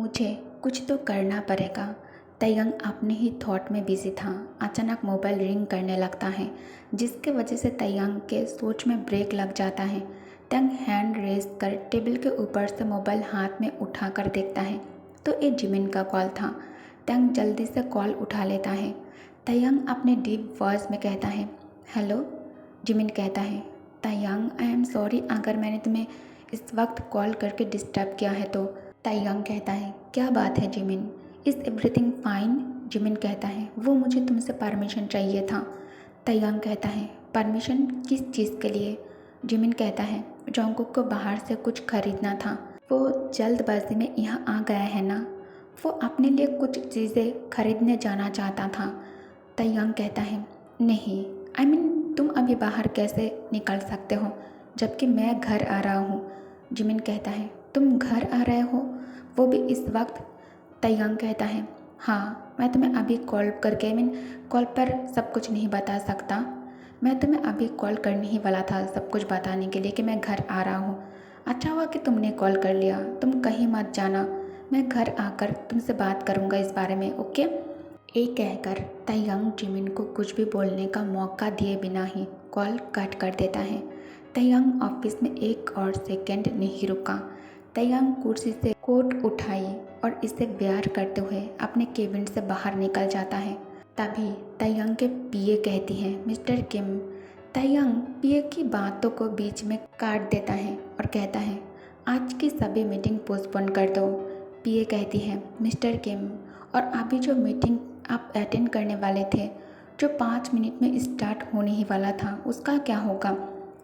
मुझे कुछ तो करना पड़ेगा। तयंग अपने ही थॉट में बिजी था। अचानक मोबाइल रिंग करने लगता है, जिसके वजह से तयंग के सोच में ब्रेक लग जाता है। तयंग हैंड रेज कर टेबल के ऊपर से मोबाइल हाथ में उठा कर देखता है तो ये जिमिन का कॉल था। तयंग जल्दी से कॉल उठा लेता है। तयंग अपने डीप वॉइस में कहता है, हेलो। जिमिन कहता है, तयंग आई एम सॉरी अगर मैंने तुम्हें इस वक्त कॉल करके डिस्टर्ब किया है तो। तयंग कहता है, क्या बात है Jimin, is everything fine. Jimin कहता है, वो मुझे तुमसे परमिशन चाहिए था। तयंग कहता है, परमिशन किस चीज़ के लिए। जिमिन कहता है, जोंगकुक को बाहर से कुछ खरीदना था, वो जल्दबाजी में यहाँ आ गया है ना, वो अपने लिए कुछ चीज़ें खरीदने जाना चाहता था। तयंग कहता है, नहीं आई मीन तुम अभी बाहर कैसे निकल सकते हो जबकि मैं घर आ रहा हूँ। जिमिन कहता है, तुम घर आ रहे हो, वो भी इस वक्त। तयंग कहता है, हाँ मैं तुम्हें अभी कॉल करके कॉल पर सब कुछ नहीं बता सकता। मैं तुम्हें अभी कॉल करने ही वाला था सब कुछ बताने के लिए कि मैं घर आ रहा हूँ। अच्छा हुआ कि तुमने कॉल कर लिया, तुम कहीं मत जाना, मैं घर आकर तुमसे बात करूँगा इस बारे में, ओके। ये कहकर तयंग जिमिन को कुछ भी बोलने का मौका दिए बिना ही कॉल कट कर देता है। तयंग ऑफिस में एक और सेकंड नहीं रुका। तयंग कुर्सी से कोट उठाई और इसे वेयर करते हुए अपने केबिन से बाहर निकल जाता है। तभी तयंग के पीए कहती है, मिस्टर किम। तयंग पीए की बातों को बीच में काट देता है और कहता है, आज की सभी मीटिंग पोस्टपोन कर दो। पीए कहती है, मिस्टर किम, और अभी जो मीटिंग आप अटेंड करने वाले थे जो 5 मिनट में स्टार्ट होने ही वाला था उसका क्या होगा।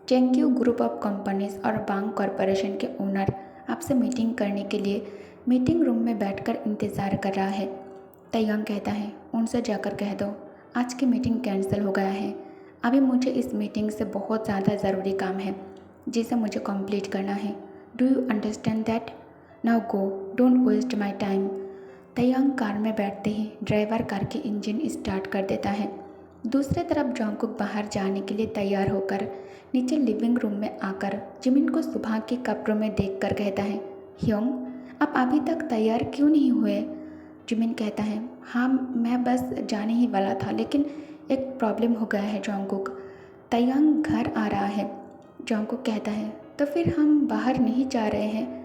चेंग्यू ग्रुप ऑफ कंपनीज और बांग कॉरपोरेशन के ओनर आपसे मीटिंग करने के लिए मीटिंग रूम में बैठकर इंतज़ार कर रहा है। तयंग कहता है, उनसे जाकर कह दो आज की मीटिंग कैंसिल हो गया है। अभी मुझे इस मीटिंग से बहुत ज़्यादा ज़रूरी काम है जिसे मुझे कंप्लीट करना है। Do you understand that. Now go, don't waste my time. Taehyung car में बैठते ही ड्राइवर कार की इंजन स्टार्ट कर देता है। दूसरी तरफ जोंगकुक बाहर जाने के लिए तैयार होकर नीचे लिविंग रूम में आकर जिमिन को सुबह के कपड़ों में देखकर कहता है, ह्योंग आप अभी तक तैयार क्यों नहीं हुए। जिमिन कहता है, हाँ मैं बस जाने ही वाला था लेकिन एक प्रॉब्लम हो गया है जोंगकुक। तयंग घर आ रहा है। जोंगकुक कहता है, तो फिर हम बाहर नहीं जा रहे हैं।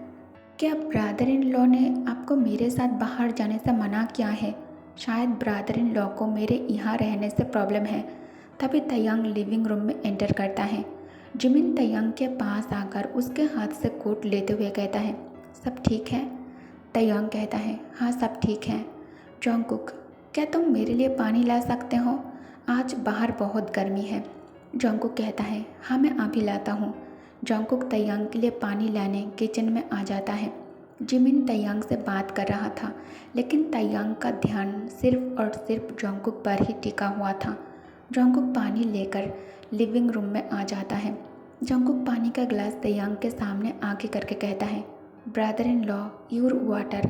क्या ब्रदर इन लॉ ने आपको मेरे साथ बाहर जाने से मना किया है। शायद ब्रदर इन लॉ को मेरे यहाँ रहने से प्रॉब्लम है। तभी तयंग लिविंग रूम में एंटर करता है। जिमिन तयंग के पास आकर उसके हाथ से कोट लेते हुए कहता है, सब ठीक है। तयंग कहता है, हाँ सब ठीक है। जोंगकुक, क्या तुम मेरे लिए पानी ला सकते हो, आज बाहर बहुत गर्मी है। जोंगकुक कहता है, हाँ मैं अभी लाता हूँ। जोंगकुक तयंग के लिए पानी लाने किचन में आ जाता है। जिमिन तयंग से बात कर रहा था लेकिन तयंग का ध्यान सिर्फ और सिर्फ जोंगकुक पर ही टिका हुआ था। जोंगकुक पानी लेकर लिविंग रूम में आ जाता है। जोंगकुक पानी का गिलास तयंग के सामने आगे करके कहता है, brother in law your water.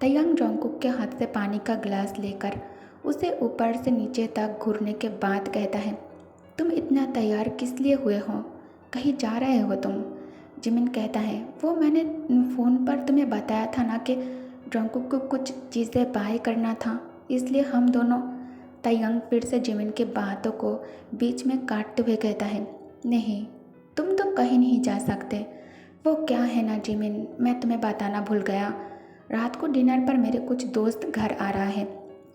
Taehyung Jungkook के हाथ से पानी का गिलास लेकर उसे ऊपर से नीचे तक घूरने के बाद कहता है, तुम इतना तैयार किस लिए हुए हो, कहीं जा रहे हो तुम। जिमिन कहता है, वो मैंने फ़ोन पर तुम्हें बताया था ना कि जोंगकुक को कुछ चीज़ें बाय करना था, इसलिए हम दोनों। तयंग फिर से जिमिन की बातों को बीच में काटते हुए कहता है, नहीं तुम तो कहीं नहीं जा सकते। वो क्या है ना जिमिन, मैं तुम्हें बताना भूल गया, रात को डिनर पर मेरे कुछ दोस्त घर आ रहा है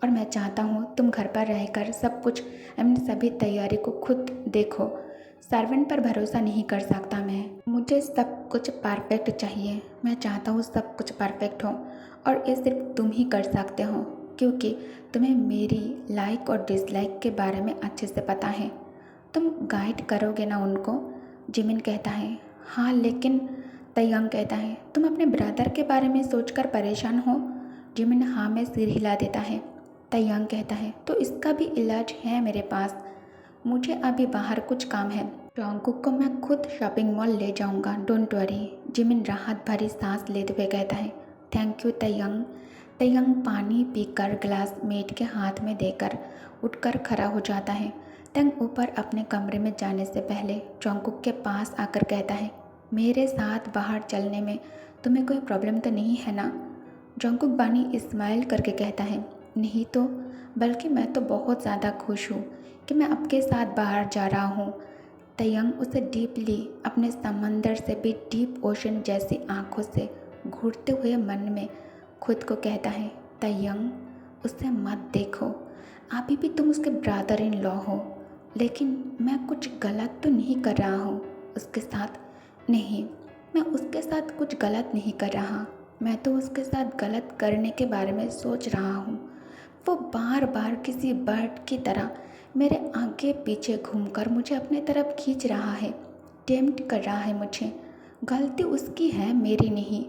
और मैं चाहता हूँ तुम घर पर रहकर सब कुछ सभी तैयारी को खुद देखो। सर्वेंट पर भरोसा नहीं कर सकता मैं, मुझे सब कुछ परफेक्ट चाहिए। मैं चाहता हूँ सब कुछ परफेक्ट हो और ये सिर्फ तुम ही कर सकते हो क्योंकि तुम्हें मेरी लाइक और डिसलाइक के बारे में अच्छे से पता है। तुम गाइड करोगे ना उनको। जिमिन कहता है, हाँ लेकिन। तयंग कहता है, तुम अपने ब्रदर के बारे में सोचकर परेशान हो। जिमिन हाँ में सिर हिला देता है। तयंग कहता है, तो इसका भी इलाज है मेरे पास, मुझे अभी बाहर कुछ काम है। जोंगकुक को मैं खुद शॉपिंग मॉल ले जाऊंगा, डोंट वरी। जिमिन राहत भरी सांस लेते हुए कहता है, थैंक यू तयंग। तयंग पानी पीकर गिलास मेट के हाथ में देकर उठकर खड़ा हो जाता है। तयंग ऊपर अपने कमरे में जाने से पहले जोंगकुक के पास आकर कहता है, मेरे साथ बाहर चलने में तुम्हें कोई प्रॉब्लम तो नहीं है ना। जंकुक बानी स्माइल करके कहता है, नहीं तो, बल्कि मैं तो बहुत ज़्यादा खुश हूँ कि मैं आपके साथ बाहर जा रहा हूँ। तयंग उसे डीपली, अपने समंदर से भी डीप ओशन जैसी आंखों से घूरते हुए मन में खुद को कहता है, तयंग, उसे मत देखो, अभी भी तुम उसके ब्रदर इन लॉ हो। लेकिन मैं कुछ गलत तो नहीं कर रहा हूँ उसके साथ। नहीं, मैं उसके साथ कुछ गलत नहीं कर रहा। मैं तो उसके साथ गलत करने के बारे में सोच रहा हूँ। वो बार बार किसी बर्ड की तरह मेरे आगे पीछे घूमकर मुझे अपने तरफ खींच रहा है, टेम्प्ट कर रहा है मुझे। गलती उसकी है, मेरी नहीं।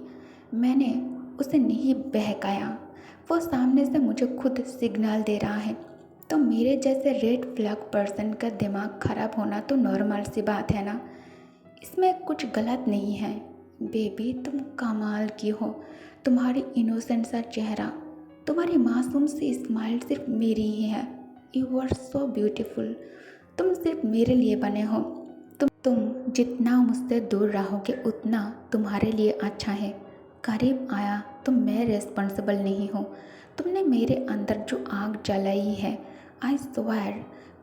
मैंने उसे नहीं बहकाया। वो सामने से मुझे खुद सिग्नल दे रहा है। तो मेरे जैसे रेड फ्लैग पर्सन का दिमाग खराब होना तो नॉर्मल सी बात है ना। इसमें कुछ गलत नहीं है। बेबी, तुम कमाल की हो। तुम्हारी इनोसेंट सा चेहरा, तुम्हारी मासूम सी स्माइल सिर्फ मेरी ही है। You are so beautiful. तुम सिर्फ मेरे लिए बने हो। तुम जितना मुझसे दूर रहोगे उतना तुम्हारे लिए अच्छा है। करीब आया तो मैं रिस्पॉन्सिबल नहीं हूँ। तुमने मेरे अंदर जो आग जलाई है, आई स्वेयर,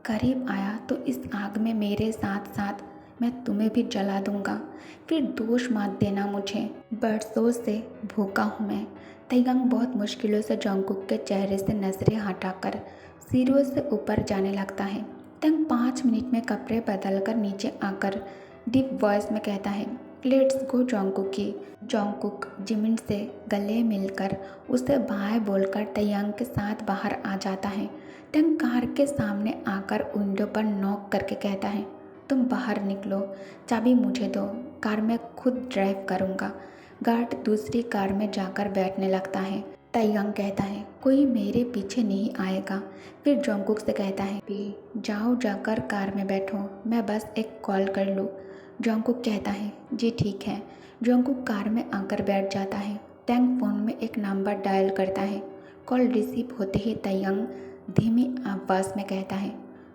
करीब आया तो इस आग में मेरे साथ साथ मैं तुम्हें भी जला दूंगा। फिर दोष मत देना मुझे। बरसों से भूखा हूँ मैं। तैयंग बहुत मुश्किलों से जंकुक के चेहरे से नजरें हटाकर सीढ़ियों से ऊपर जाने लगता है। तंग 5 मिनट में कपड़े बदलकर नीचे आकर डीप वॉइस में कहता है, लेट्स गो जंकुकी। जंकुक जिमिन से गले मिलकर उसे बाय बोलकर तैयंग के साथ बाहर आ जाता है। तंग कार के सामने आकर विंडो पर नॉक करके कहता है, तुम बाहर निकलो, चाबी मुझे दो, कार में खुद ड्राइव करूँगा। गार्ड दूसरी कार में जाकर बैठने लगता है। तैयंग कहता है, कोई मेरे पीछे नहीं आएगा। फिर जंकुक से कहता है, भी जाओ, जाकर कार में बैठो, मैं बस एक कॉल कर लूँ। जंकुक कहता है, जी ठीक है। जंकुक कार में आकर बैठ जाता है। टैंग फ़ोन में एक नंबर डायल करता है। कॉल रिसीव होते ही तैयंग धीमी आवाज़ में कहता है,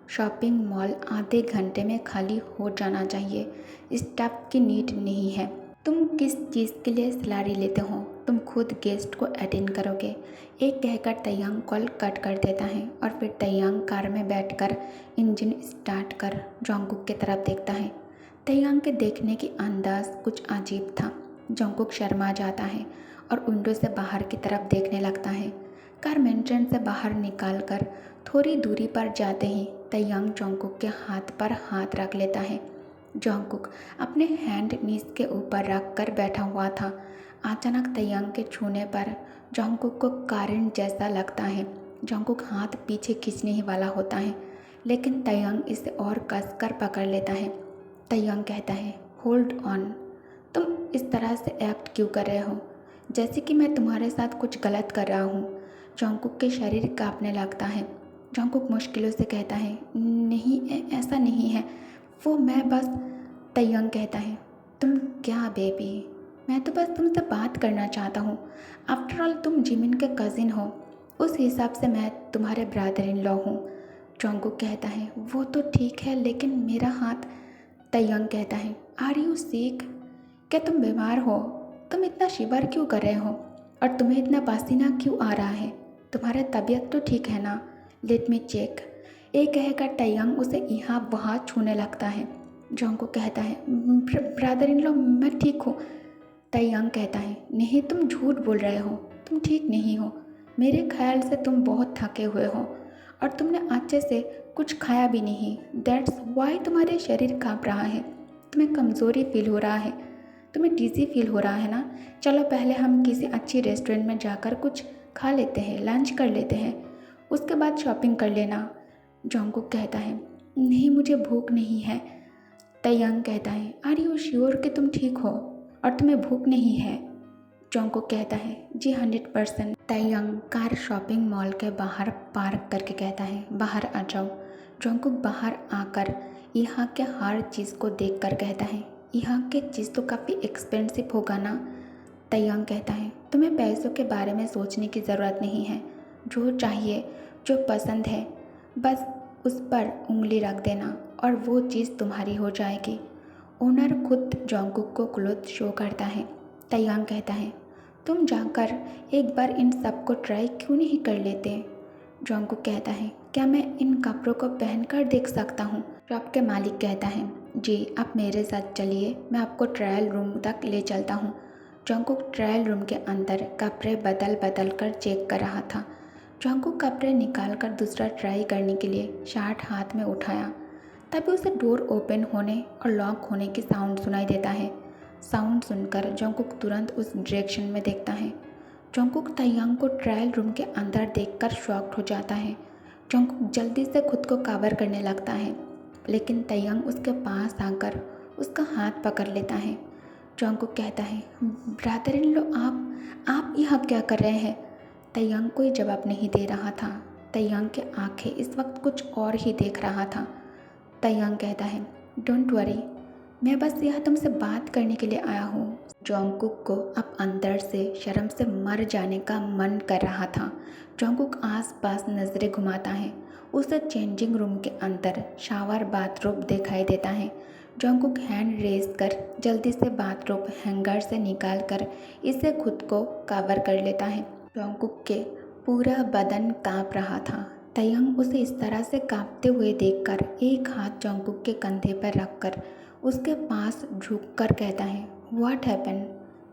शॉपिंग मॉल आधे घंटे में खाली हो जाना चाहिए। स्टाफ की नीड नहीं है। तुम किस चीज़ के लिए सैलरी लेते हो? तुम खुद गेस्ट को अटेंड करोगे। एक कहकर तैयंग कॉल कट कर देता है और फिर तैयंग कार में बैठकर इंजन स्टार्ट कर जंकुक की तरफ देखता है। तैयंग के देखने की अंदाज कुछ अजीब था। जंकुक शर्मा जाता है और विंडो से बाहर की तरफ देखने लगता है। कार मेंटेन से बाहर निकालकर थोड़ी दूरी पर जाते ही तैयंग जंकुक के हाथ पर हाथ रख लेता है। जंकुक अपने हैंड नीज के ऊपर रख कर बैठा हुआ था। अचानक तैयंग के छूने पर जंकुक को करंट जैसा लगता है। जंकुक हाथ पीछे खींचने ही वाला होता है, लेकिन तैयंग इसे और कसकर पकड़ लेता है। तैयंग कहता है, होल्ड ऑन। तुम इस तरह से एक्ट क्यों कर रहे हो, जैसे कि मैं तुम्हारे साथ कुछ गलत कर रहा हूँ। जंकुक के शरीर कांपने लगता है। जंकुक मुश्किलों से कहता है, नहीं, ऐसा नहीं है, वो मैं बस। तैयंग कहता है, तुम क्या बेबी, मैं तो बस तुमसे बात करना चाहता हूँ। आफ्टर ऑल तुम जिमिन के कज़िन हो, उस हिसाब से मैं तुम्हारे ब्रदर इन लॉ हूँ। जंकुक कहता है, वो तो ठीक है, लेकिन मेरा हाथ। तैयंग कहता है, आर यू सिक? क्या तुम बीमार हो? तुम इतना शिवर क्यों कर रहे हो और तुम्हें इतना पसीना क्यों आ रहा है? तुम्हारा तबीयत तो ठीक है ना? Let me check. एक कहकर तैयंग उसे यहाँ वहाँ छूने लगता है। जंकुक कहता है, ब्रदर इन लॉ, मैं ठीक हूँ। तैयंग कहता है, नहीं, तुम झूठ बोल रहे हो, तुम ठीक नहीं हो। मेरे ख्याल से तुम बहुत थके हुए हो और तुमने अच्छे से कुछ खाया भी नहीं। दैट्स वाई तुम्हारे शरीर काँप रहा है, तुम्हें कमज़ोरी फील हो रहा है, तुम्हें डिज़ी फील हो रहा है ना। चलो पहले हम किसी अच्छी रेस्टोरेंट में जाकर कुछ खा लेते हैं, लंच कर लेते हैं, उसके बाद शॉपिंग कर लेना। जंकुक कहता है, नहीं, मुझे भूख नहीं है। तैयंग कहता है, आर यू श्योर कि तुम ठीक हो और तुम्हें भूख नहीं है? जंकुक कहता है, जी 100%। तैयंग कार शॉपिंग मॉल के बाहर पार्क करके कहता है, बाहर आ जाओ। जंकुक बाहर आकर यहाँ के हर चीज़ को देखकर कहता है, यहाँ के चीज़ तो काफ़ी एक्सपेंसिव होगा ना। तैयंग कहता है, तुम्हें पैसों के बारे में सोचने की ज़रूरत नहीं है। जो चाहिए, जो पसंद है, बस उस पर उंगली रख देना और वो चीज़ तुम्हारी हो जाएगी। ओनर खुद जंकुक को क्लोथ शो करता है। तैयंग कहता है, तुम जाकर एक बार इन सब को ट्राई क्यों नहीं कर लेते? जॉन्गकुक कहता है, क्या मैं इन कपड़ों को पहनकर देख सकता हूँ? शॉप के मालिक कहता है, जी आप मेरे साथ चलिए, मैं आपको ट्रायल रूम तक ले चलता हूँ। जॉन्गकुक ट्रायल रूम के अंदर कपड़े बदल बदल कर चेक कर रहा था। जॉन्गकुक कपड़े निकाल कर दूसरा ट्राई करने के लिए शर्ट हाथ में उठाया। तभी उसे डोर ओपन होने और लॉक होने की साउंड सुनाई देता है। साउंड सुनकर जॉन्गकुक तुरंत उस डायरेक्शन में देखता है। जॉन्गकुक ताइयांग को ट्रायल रूम के अंदर देखकर शॉक्ड हो जाता है। जॉन्गकुक जल्दी से खुद को कवर करने लगता है, लेकिन ताइयांग उसके पास आकर उसका हाथ पकड़ लेता है। जॉन्गकुक कहता है, ब्रदर इन लॉ, आप यहाँ क्या कर रहे हैं? ताइयांग कोई जवाब नहीं दे रहा था। ताइयांग की आंखें इस वक्त कुछ और ही देख रहा था। ताइयांग कहता है, डोंट वरी, मैं बस यहाँ तुमसे बात करने के लिए आया हूँ। जॉन्गकुक को अब अंदर से शर्म से मर जाने का मन कर रहा था। जॉन्गकुक आसपास नज़रें घुमाता है। उसे चेंजिंग रूम के अंदर शावर बाथरूम दिखाई देता है। जॉन्गकुक हैंड रेज कर जल्दी से बाथरूम हैंगर से निकाल कर इसे खुद को कवर कर लेता है। जॉन्गकुक के पूरा बदन काँप रहा था। ताइयांग उसे इस तरह से कांपते हुए देखकर एक हाथ जॉन्गकुक के कंधे पर रखकर उसके पास झुककर कहता है, व्हाट हैपन?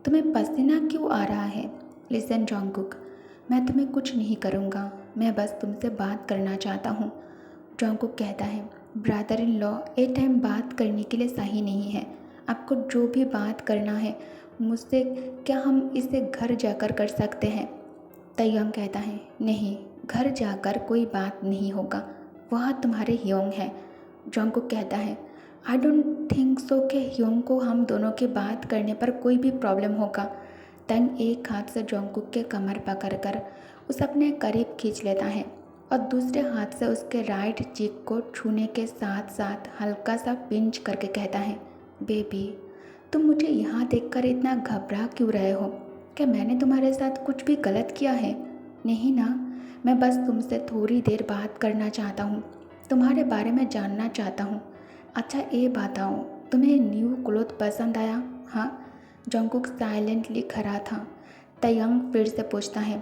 तुम्हें पसीना क्यों आ रहा है? लिसन जॉन्गकुक, मैं तुम्हें कुछ नहीं करूँगा, मैं बस तुमसे बात करना चाहता हूँ। जॉन्गकुक कहता है, ब्रदर इन लॉ, ये टाइम बात करने के लिए सही नहीं है। आपको जो भी बात करना है मुझसे, क्या हम इसे घर जाकर कर सकते हैं? ताइयांग कहता है, नहीं, घर जाकर कोई बात नहीं होगा, वह तुम्हारे ह्योंग है। जॉन्गकुक कहता है, आई डोंट थिंक सो कि ह्योंग को हम दोनों की बात करने पर कोई भी प्रॉब्लम होगा। तंग एक हाथ से जॉन्गकुक के कमर पकड़कर उसे अपने करीब खींच लेता है और दूसरे हाथ से उसके राइट चीक को छूने के साथ साथ हल्का सा पिंच करके कहता है, बेबी, तुम मुझे यहाँ देखकर इतना घबरा क्यों रहे हो? क्या मैंने तुम्हारे साथ कुछ भी गलत किया है? नहीं ना, मैं बस तुमसे थोड़ी देर बात करना चाहता हूँ, तुम्हारे बारे में जानना चाहता हूँ। अच्छा ये बताओ, तुम्हें न्यू क्लोथ पसंद आया? हाँ। जॉन्गकुक साइलेंटली खड़ा था। ताइयांग फिर से पूछता है,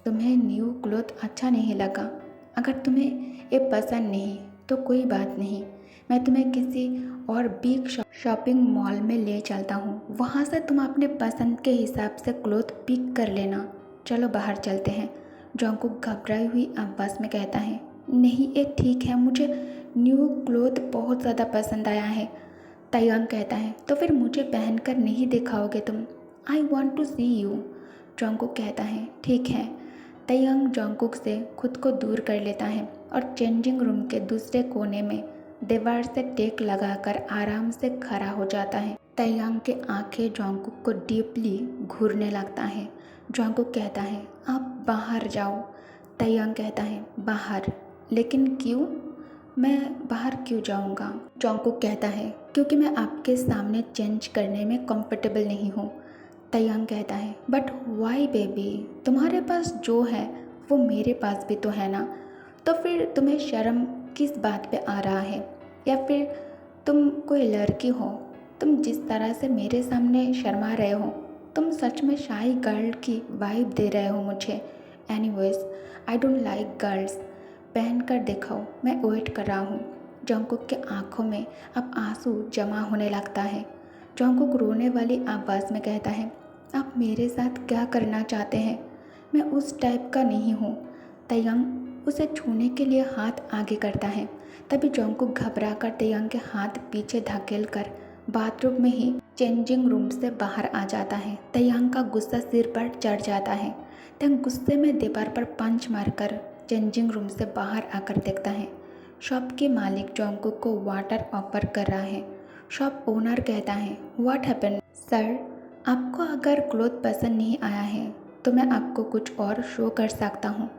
तुम्हें न्यू क्लोथ अच्छा नहीं लगा? अगर तुम्हें ये पसंद नहीं तो कोई बात नहीं, मैं तुम्हें किसी और बिग शॉपिंग मॉल में ले चलता हूँ, वहाँ से तुम अपने पसंद के हिसाब से क्लोथ पिक कर लेना। चलो बाहर चलते हैं। जॉन्गकुक घबराई हुई आवाज़ में कहता है, नहीं ये ठीक है, मुझे न्यू क्लोथ बहुत ज़्यादा पसंद आया है। ताइयांग कहता है, तो फिर मुझे पहनकर नहीं दिखाओगे तुम? I want to see you. Jungkook कहता है, ठीक है। ताइयांग जॉन्गकुक से खुद को दूर कर लेता है और चेंजिंग रूम के दूसरे कोने में दीवार से टेक लगाकर आराम से खड़ा हो जाता है। ताइयांग की आंखें जॉन्गकुक को डीपली घूरने लगता है। जॉन्गकुक कहता है, आप बाहर जाओ। ताइयांग कहता है, बाहर? लेकिन क्यों? मैं बाहर क्यों जाऊंगा? जॉन्गकुक कहता है, क्योंकि मैं आपके सामने चेंज करने में कंफर्टेबल नहीं हूँ। ताइयांग कहता है, बट वाई बेबी, तुम्हारे पास जो है वो मेरे पास भी तो है ना, तो फिर तुम्हें शर्म किस बात पे आ रहा है? या फिर तुम कोई लड़की हो? तुम जिस तरह से मेरे सामने शर्मा रहे हो, तुम सच में शाई गर्ल की वाइब दे रहे हो मुझे। Anyways, I don't like girls. पहन कर दिखाओ, मैं वेट कर रहा हूँ। जॉन्गकुक के आंखों में अब आंसू जमा होने लगता है। जॉन्गकुक रोने वाली आवाज़ में कहता है, आप मेरे साथ क्या करना चाहते हैं? मैं उस टाइप का नहीं हूँ। ताइयांग उसे छूने के लिए हाथ आगे करता है। तभी जॉन्गकुक घबरा कर ताइयांग के हाथ पीछे धकेल कर बाथरूम में ही चेंजिंग रूम से बाहर आ जाता है। ताइयांग का गुस्सा सिर पर चढ़ जाता है। ताइयांग गुस्से में दीवार पर पंच मारकर चेंजिंग रूम से बाहर आकर देखता है। शॉप के मालिक जॉन्गकुक को वाटर ऑफर कर रहा है। शॉप ओनर कहता है, व्हाट हैपन सर? आपको अगर क्लोथ पसंद नहीं आया है तो मैं आपको कुछ और शो कर सकता हूँ।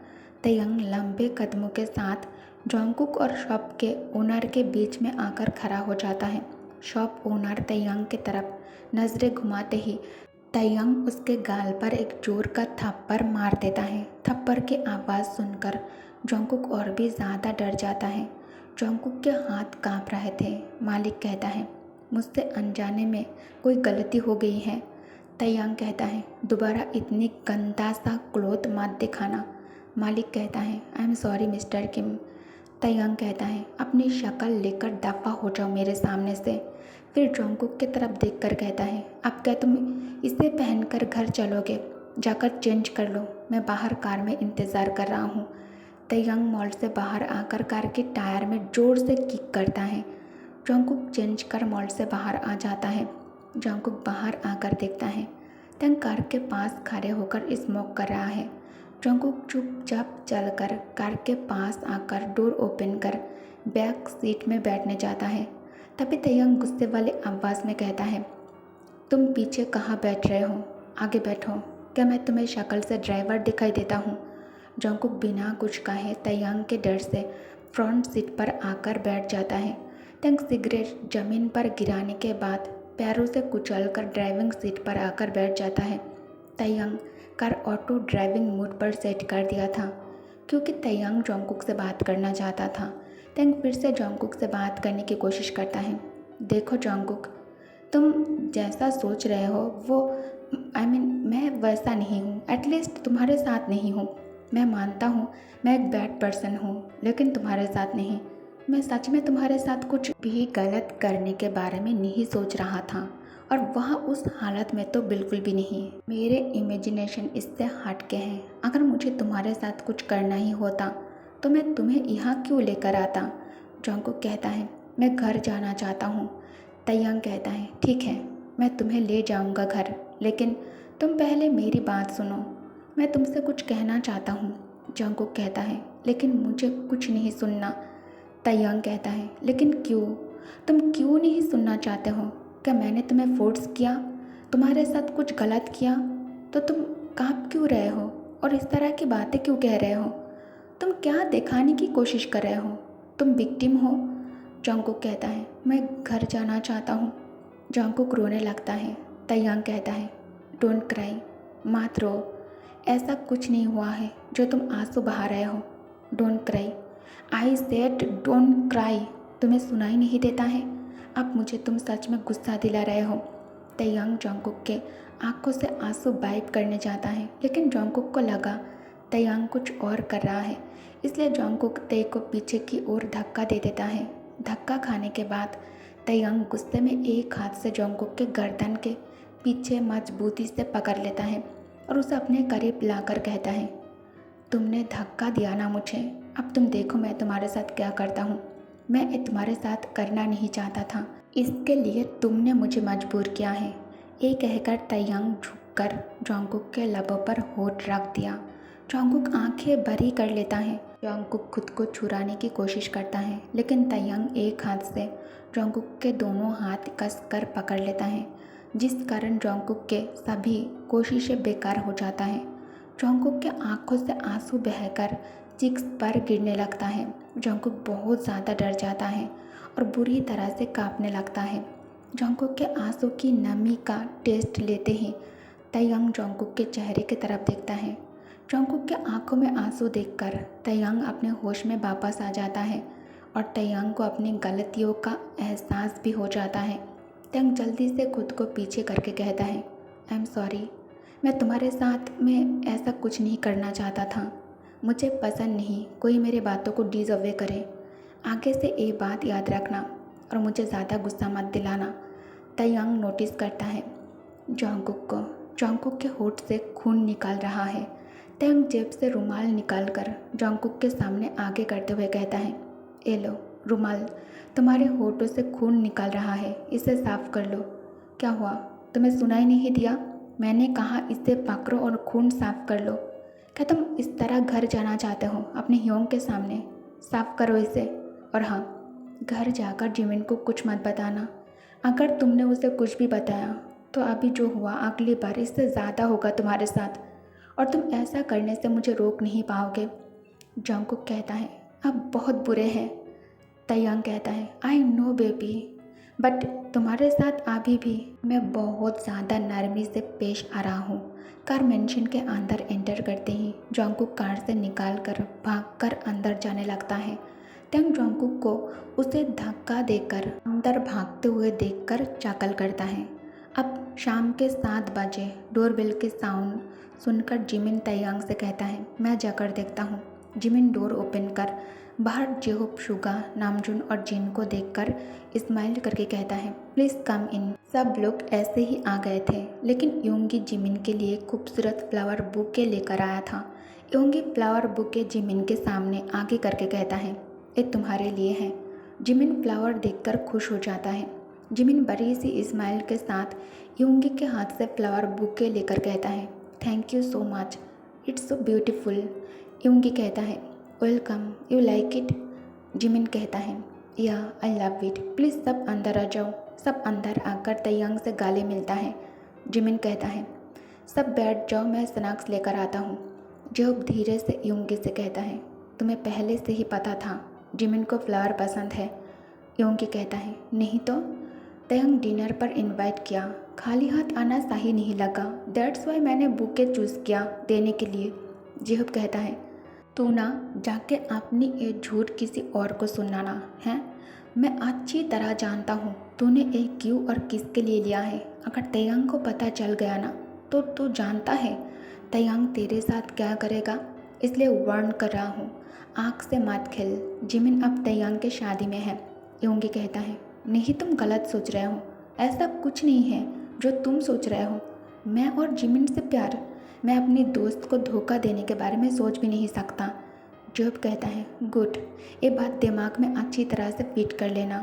ताइयांग लंबे कदमों के साथ जॉन्गकुक और शॉप के ओनर के बीच में आकर खड़ा हो जाता है। शॉप ओनर ताइयांग की तरफ नज़रें घुमाते ही ताइयांग उसके गाल पर एक जोर का थप्पड़ मार देता है। थप्पड़ की आवाज़ सुनकर जॉन्गकुक और भी ज़्यादा डर जाता है। जॉन्गकुक के हाथ कांप रहे थे। मालिक कहता है, मुझसे अनजाने में कोई गलती हो गई है। तैयांग कहता है, दोबारा इतनी गंदा सा क्लोथ मत दिखाना। मालिक कहता है, आई एम सॉरी मिस्टर किम। तैयांग कहता है, अपनी शक्ल लेकर दफ़ा हो जाओ मेरे सामने से। फिर जोंगकुक की तरफ देखकर कहता है, अब क्या तुम इसे पहनकर घर चलोगे? जाकर चेंज कर लो, मैं बाहर कार में इंतज़ार कर रहा हूँ। तैयांग मॉल से बाहर आकर कार के टायर में ज़ोर से किक करता है। जोंगकुक चेंज कर मॉल से बाहर आ जाता है। जोंगकुक बाहर आकर देखता है तैयांग कार के पास खड़े होकर स्मोक कर रहा है। जोंगकुक चुपचाप चलकर कार के पास आकर डोर ओपन कर बैक सीट में बैठने जाता है। तभी तैयांग गुस्से वाले आवाज़ में कहता है, तुम पीछे कहाँ बैठ रहे हो? आगे बैठो। क्या मैं तुम्हें शक्ल से ड्राइवर दिखाई देता हूँ? जोंगकुक बिना कुछ कहे तैयांग के डर से फ्रंट सीट पर आकर बैठ जाता है। तैयांग सिगरेट जमीन पर गिराने के बाद पैरों से कुचलकर ड्राइविंग सीट पर आकर बैठ जाता है। तैयांग कार ऑटो ड्राइविंग मोड पर सेट कर दिया था क्योंकि तैयांग जोंगकुक से बात करना चाहता था। तैयांग फिर से जोंगकुक से बात करने की कोशिश करता है। देखो जोंगकुक, तुम जैसा सोच रहे हो वो मैं वैसा नहीं हूँ, एटलीस्ट तुम्हारे साथ नहीं हूँ। मैं मानता हूँ मैं एक बैड पर्सन हूँ, लेकिन तुम्हारे साथ नहीं। मैं सच में तुम्हारे साथ कुछ भी गलत करने के बारे में नहीं सोच रहा था, और वहाँ उस हालत में तो बिल्कुल भी नहीं। मेरे इमेजिनेशन इससे हट के हैं। अगर मुझे तुम्हारे साथ कुछ करना ही होता तो मैं तुम्हें यहाँ क्यों लेकर आता? जोंगकुक कहता है, मैं घर जाना चाहता हूँ। तैयांग कहता है, ठीक है, मैं तुम्हें ले जाऊँगा घर, लेकिन तुम पहले मेरी बात सुनो। मैं तुमसे कुछ कहना चाहता हूँ। जोंगकुक कहता है, लेकिन मुझे कुछ नहीं सुनना। तैयांग कहता है, लेकिन क्यों? तुम क्यों नहीं सुनना चाहते हो? क्या मैंने तुम्हें फोर्स किया? तुम्हारे साथ कुछ गलत किया? तो तुम काँप क्यों रहे हो और इस तरह की बातें क्यों कह रहे हो? तुम क्या दिखाने की कोशिश कर रहे हो? तुम विक्टिम हो? जोंगकुक कहता है, मैं घर जाना चाहता हूँ। जोंगकुक रोने लगता है। तैयांग कहता है, डोंट क्राई, मत रो। ऐसा कुछ नहीं हुआ है जो तुम आंसू बहा रहे हो। Don't cry, I said don't cry. तुम्हें सुनाई नहीं देता है? अब मुझे तुम सच में गुस्सा दिला रहे हो। तैयांग जोंगकुक के आंखों से आंसू वाइप करने जाता है, लेकिन जोंगकुक को लगा तैयांग कुछ और कर रहा है, इसलिए जोंगकुक तै को पीछे की ओर धक्का दे देता है। धक्का खाने के बाद तैयांग गुस्से में एक हाथ से जोंगकुक के गर्दन के पीछे मजबूती से पकड़ लेता है और उसे अपने करीब लाकर कहता है, तुमने धक्का दिया ना मुझे, अब तुम देखो मैं तुम्हारे साथ क्या करता हूँ। मैं तुम्हारे साथ करना नहीं चाहता था, इसके लिए तुमने मुझे मजबूर किया है। ये कहकर तैयांग झुककर जोंगकुक के लबों पर होठ रख दिया। जोंगकुक आंखें बड़ी कर लेता है। जोंगकुक खुद को छुड़ाने की कोशिश करता है, लेकिन तैयांग एक हाथ से जोंगकुक के दोनों हाथ कसकर पकड़ लेता है, जिस कारण जोंगकुक के सभी कोशिशें बेकार हो जाता है। जोंगकुक के आंखों से आंसू बहकर चिक्स पर गिरने लगता है। जोंगकुक बहुत ज़्यादा डर जाता है और बुरी तरह से कांपने लगता है। जोंगकुक के आंसू की नमी का टेस्ट लेते ही तैयांग जोंगकुक के चेहरे की तरफ देखता है। जोंगकुक के आंखों में आंसू देखकर तैयांग अपने होश में वापस आ जाता है और तैयांग को अपनी गलतियों का एहसास भी हो जाता है। तैयांग जल्दी से खुद को पीछे करके कहता है, आई एम सॉरी, मैं तुम्हारे साथ में ऐसा कुछ नहीं करना चाहता था। मुझे पसंद नहीं कोई मेरे बातों को डिसअवे करे। आगे से ये बात याद रखना और मुझे ज़्यादा गुस्सा मत दिलाना। तैयांग नोटिस करता है जोंगकुक को। जोंगकुक के होठ से खून निकल रहा है। तैयांग जेब से रुमाल निकालकर जोंगकुक के सामने आगे करते हुए कहता है, ए लो रुमाल, तुम्हारे होठों से खून निकल रहा है, इसे साफ कर लो। क्या हुआ, तुम्हें सुनाई नहीं दिया? मैंने कहा इसे पकड़ो और खून साफ कर लो। क्या तुम इस तरह घर जाना चाहते हो अपने ह्योंग के सामने? साफ करो इसे। और हाँ, घर जाकर जिमिन को कुछ मत बताना। अगर तुमने उसे कुछ भी बताया तो अभी जो हुआ अगली बार इससे ज़्यादा होगा तुम्हारे साथ, और तुम ऐसा करने से मुझे रोक नहीं पाओगे। जोंगकुक कहता है, आप बहुत बुरे हैं। तैयांग कहता है, आई नो बेबी, बट तुम्हारे साथ अभी भी मैं बहुत ज़्यादा नरमी से पेश आ रहा हूँ। कार मेंशन के अंदर एंटर करते ही जोंगकुक कार से निकालकर भागकर अंदर जाने लगता है। तैयांग जोंगकुक को उसे धक्का देकर अंदर भागते हुए देखकर चाकल करता है। अब शाम के 7 बजे डोरबेल के साउंड सुनकर जिमिन तैयांग से कहता है, मैं जाकर देखता हूँ। जिमिन डोर ओपन कर बाहर जेहोप, शुगा, नामजुन और जिन को देखकर स्माइल करके कहता है, प्लीज़ कम इन। सब लोग ऐसे ही आ गए थे, लेकिन योंगी जिमिन के लिए खूबसूरत फ्लावर बुके लेकर आया था। योंगी फ्लावर बुके जिमिन के सामने आगे करके कहता है, ये तुम्हारे लिए है। जिमिन फ्लावर देखकर खुश हो जाता है। जिमिन बड़ी सी स्माइल के साथ योंगी के हाथ से फ्लावर बुके लेकर कहता है, thank you so much, it's so beautiful. Yoongi कहता है, welcome, you like it. Jimin कहता है, या आई लव इट, प्लीज़ सब अंदर आ जाओ। सब अंदर आकर तैयांग से गाले मिलता है। जिमिन कहता है, सब बैठ जाओ, मैं स्नैक्स लेकर आता हूँ। जेहोप धीरे से योंगी से कहता है, तुम्हें पहले से ही पता था जिमिन को फ्लावर पसंद है। योंगी कहता है, नहीं तो। तैयांग डिनर पर इनवाइट किया, खाली हाथ आना सही नहीं लगा, दैट्स वाई मैंने बुके चूज़ किया देने के लिए। जेहोप कहता है, तू ना जाके अपनी ये झूठ किसी और को सुनाना है। मैं अच्छी तरह जानता हूँ तूने एक क्यों और किसके लिए लिया है। अगर तैयांग को पता चल गया ना तो तू जानता है तैयांग तेरे साथ क्या करेगा, इसलिए वार्न कर रहा हूँ, आँख से मत खेल। जिमिन अब तैयांग के शादी में है। योंगी कहता है, नहीं, तुम गलत सोच रहे हो, ऐसा कुछ नहीं है जो तुम सोच रहे हो। मैं और जिमिन से प्यार, मैं अपनी दोस्त को धोखा देने के बारे में सोच भी नहीं सकता। जेहोप कहता है, गुड, ये बात दिमाग में अच्छी तरह से फिट कर लेना।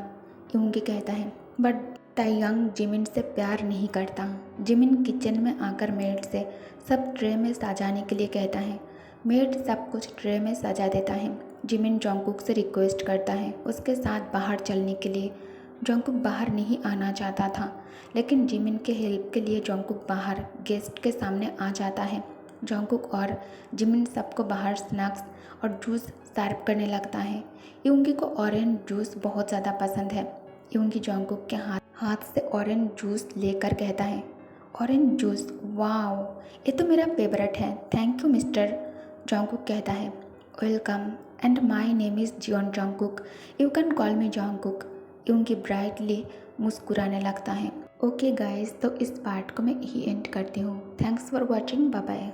योंगी कहता है, बट तैयांग जिमिन से प्यार नहीं करता। जिमिन किचन में आकर मेड से सब ट्रे में सजाने के लिए कहता है। मेड सब कुछ ट्रे में सजा देता है। जिमिन जोंगकुक से रिक्वेस्ट करता है उसके साथ बाहर चलने के लिए। जोंगकुक बाहर नहीं आना चाहता था, लेकिन जिमिन के हेल्प के लिए जोंगकुक बाहर गेस्ट के सामने आ जाता है। जोंगकुक और जिमिन सबको बाहर स्नैक्स और जूस सर्व करने लगता है। योंगी को ऑरेंज जूस बहुत ज़्यादा पसंद है। योंगी जोंगकुक के हाथ से ऑरेंज जूस लेकर कहता है, ऑरेंज जूस, वाओ, ये तो मेरा फेवरेट है, थैंक यू मिस्टर। जोंगकुक कहता है, welcome, and my name is Jeon Jungkook, you can call me Jungkook. Yoongi brightly मुस्कुराने लगता है। ओके गाइस, तो इस पार्ट को मैं यही एंड करती हूँ। Thanks for watching, bye bye.